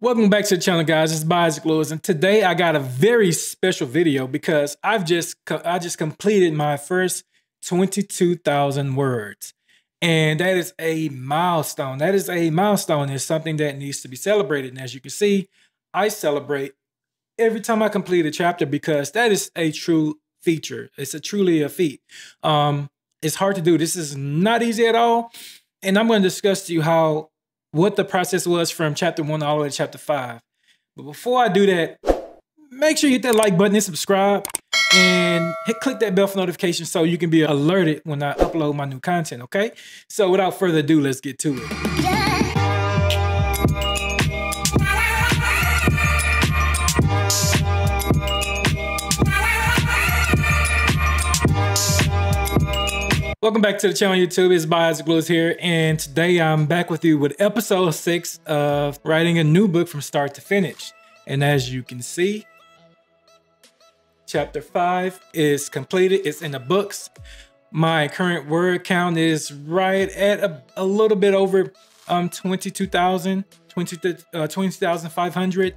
Welcome back to the channel, guys. It's Isaac Lewis, and today I got a very special video because I just completed my first 22,000 words, and that is a milestone. That is a milestone. It's something that needs to be celebrated, and as you can see, I celebrate every time I complete a chapter because that is a true feature. It's truly a feat. It's hard to do. This is not easy at all, and I'm going to discuss to you what the process was from chapter 1 all the way to chapter 5. But before I do that, make sure you hit that like button and subscribe and click that bell for notifications so you can be alerted when I upload my new content, okay? So without further ado, let's get to it. Welcome back to the channel, YouTube. It's Isaac Lewis here, and today I'm back with you with episode 6 of writing a new book from start to finish. And as you can see, chapter 5 is completed. It's in the books. My current word count is right at a little bit over 20,500.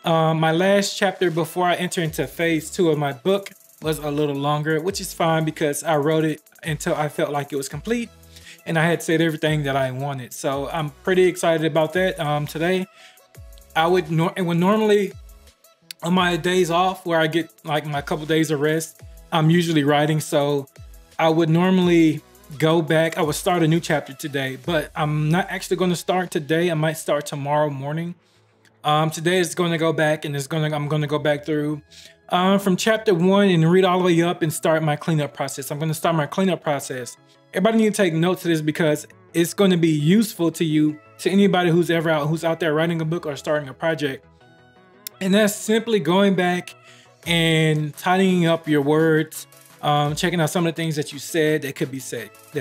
My last chapter before I enter into phase 2 of my book was a little longer, which is fine because I wrote it until I felt like it was complete and I had said everything that I wanted. So I'm pretty excited about that. Today, I would normally on my days off where I get like my couple days of rest, I'm usually writing. So I would normally go back. I would start a new chapter today, but I'm not actually going to start today. I might start tomorrow morning. Today is going to go back and I'm going to go back through from chapter 1 and read all the way up and start my cleanup process. I'm going to start my cleanup process. Everybody need to take notes of this because it's going to be useful to you, to anybody who's out there writing a book or starting a project. And that's simply going back and tidying up your words, checking out some of the things that you said that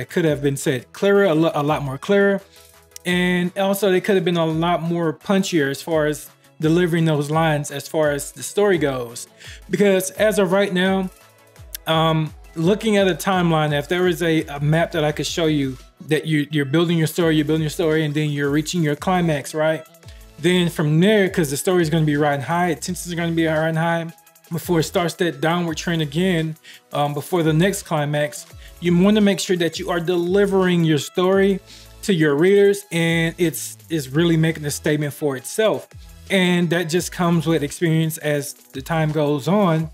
could have been said clearer, a lot more clearer. And also they could have been a lot more punchier as far as delivering those lines as far as the story goes. Because as of right now, looking at a timeline, if there was a map that I could show you that you're building your story, and then you're reaching your climax, right? Then from there, because the story is going to be riding high, tensions are going to be riding high, before it starts that downward trend again, before the next climax, you want to make sure that you are delivering your story to your readers and it's really making a statement for itself. And that just comes with experience. As the time goes on,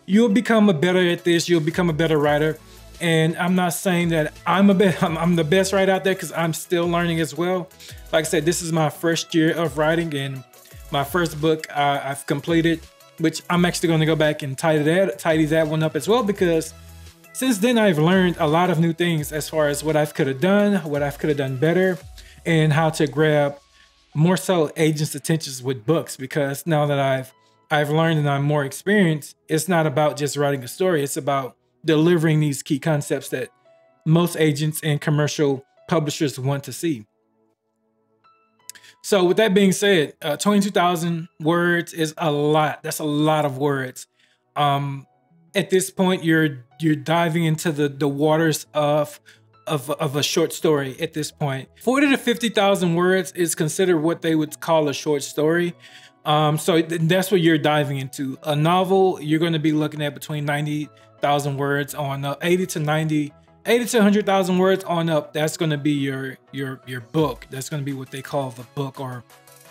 you'll become better at this. You'll become a better writer. And I'm not saying that I'm the best writer out there because I'm still learning as well. Like I said, this is my first year of writing and my first book I've completed, which I'm actually going to go back and tidy that one up as well, because since then I've learned a lot of new things as far as what I could have done better, and how to grab more so agents' attentions with books. Because now that I've learned and I'm more experienced, it's not about just writing a story. It's about delivering these key concepts that most agents and commercial publishers want to see. So with that being said, 22,000 words is a lot. That's a lot of words. At this point, you're diving into the waters of a short story at this point. 40 to 50,000 words is considered what they would call a short story. So that's what you're diving into. A novel, you're going to be looking at between 90,000 words on up, 80 to 100,000 words on up. That's going to be your book. That's going to be what they call the book, or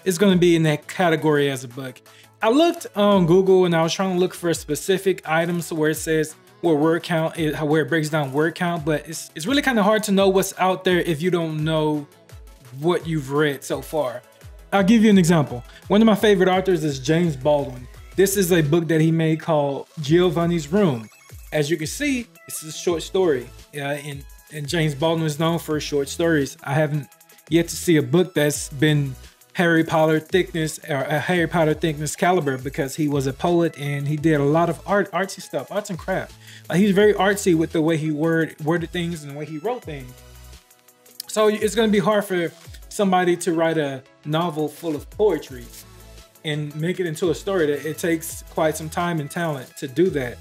it's going to be in that category as a book. I looked on Google and I was trying to look for specific items where it says what word count is, where it breaks down word count, but it's really kind of hard to know what's out there if you don't know what you've read so far. I'll give you an example. One of my favorite authors is James Baldwin. This is a book that he made called Giovanni's Room. As you can see, it's a short story, and James Baldwin is known for short stories. I haven't yet to see a book that's been Harry Potter thickness or a Harry Potter thickness caliber, because he was a poet and he did a lot of artsy stuff, arts and craft. He's very artsy with the way he worded things and the way he wrote things. So it's going to be hard for somebody to write a novel full of poetry and make it into a story. That it takes quite some time and talent to do that.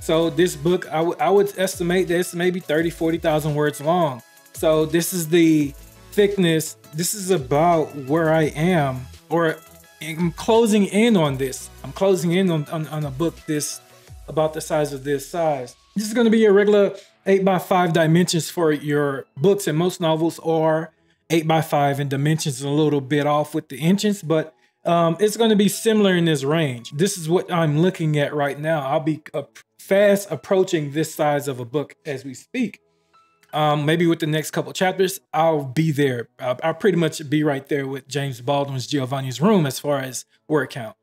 So this book, I would estimate that it's maybe 30, 40,000 words long. So this is the thickness. This is about where I am or I'm closing in on this. I'm closing in on a book this about the size of this size. This is going to be your regular 8x5 dimensions for your books, and most novels are 8x5 and dimensions a little bit off with the inches, but it's going to be similar in this range. This is what I'm looking at right now. I'll be fast approaching this size of a book as we speak. Maybe with the next couple chapters, I'll be there. I'll pretty much be right there with James Baldwin's Giovanni's Room as far as word count.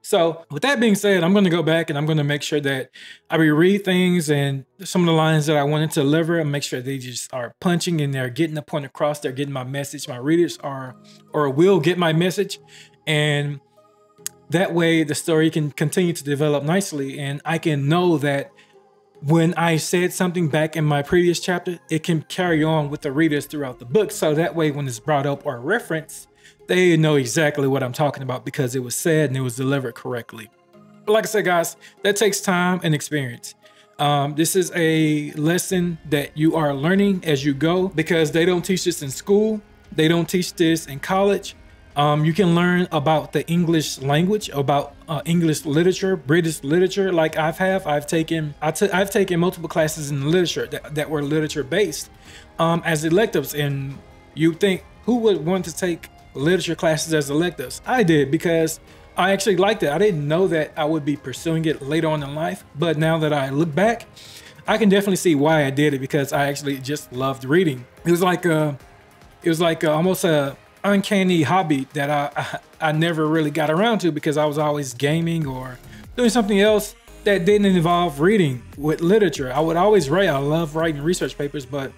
So with that being said, I'm going to go back and I'm going to make sure that I reread things and some of the lines that I wanted to deliver and make sure they just are punching and they're getting the point across. They're getting my message. My readers are or will get my message. And that way the story can continue to develop nicely. And I can know that when I said something back in my previous chapter, it can carry on with the readers throughout the book. So that way when it's brought up or referenced, they know exactly what I'm talking about because it was said and it was delivered correctly. But like I said, guys, that takes time and experience. This is a lesson that you are learning as you go because they don't teach this in school. They don't teach this in college. You can learn about the English language, about English literature, British literature. Like I've taken multiple classes in literature that were literature based as electives. And you think, who would want to take literature classes as electives? I did because I actually liked it. I didn't know that I would be pursuing it later on in life, but now that I look back, I can definitely see why I did it because I actually just loved reading. It was like almost a uncanny hobby that I never really got around to because I was always gaming or doing something else that didn't involve reading with literature. I would always write. I love writing research papers, but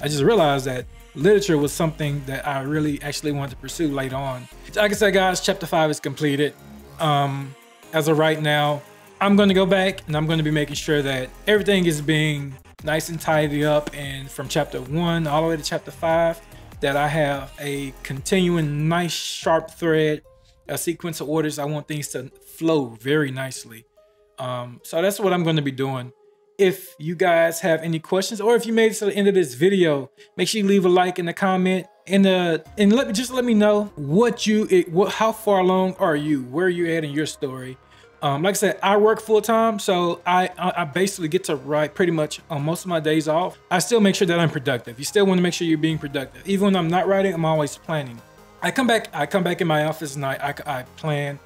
I just realized that literature was something that I really actually wanted to pursue later on. Like I said, guys, chapter 5 is completed. As of right now, I'm going to go back and I'm going to be making sure that everything is being nice and tidy up. And from chapter 1 all the way to chapter 5, that I have a continuing nice sharp thread, a sequence of orders. I want things to flow very nicely. So that's what I'm going to be doing. If you guys have any questions, or if you made it to the end of this video, make sure you leave a like and a comment, and let me know how far along are you, where are you at in your story. Like I said, I work full time, so I basically get to write pretty much on most of my days off. I still make sure that I'm productive. You still want to make sure you're being productive. Even when I'm not writing, I'm always planning. I come back in my office and I plan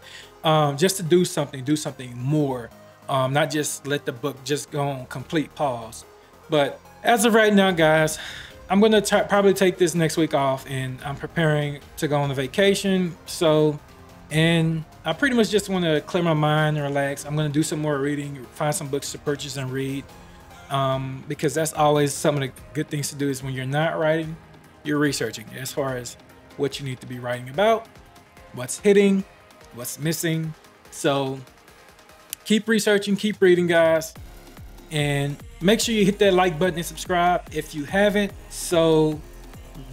just to do something more. Not just let the book just go on complete pause. But as of right now, guys, I'm going to probably take this next week off, and I'm preparing to go on a vacation. And I pretty much just want to clear my mind and relax. I'm going to do some more reading, find some books to purchase and read, because that's always some of the good things to do is when you're not writing, you're researching as far as what you need to be writing about, what's hitting, what's missing. So keep researching, keep reading, guys, and make sure you hit that like button and subscribe if you haven't, so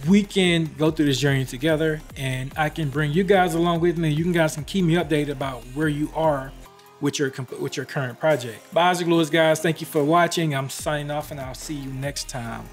we can go through this journey together and I can bring you guys along with me. You guys can keep me updated about where you are with your current project. But Isaac Lewis, guys, thank you for watching. I'm signing off and I'll see you next time.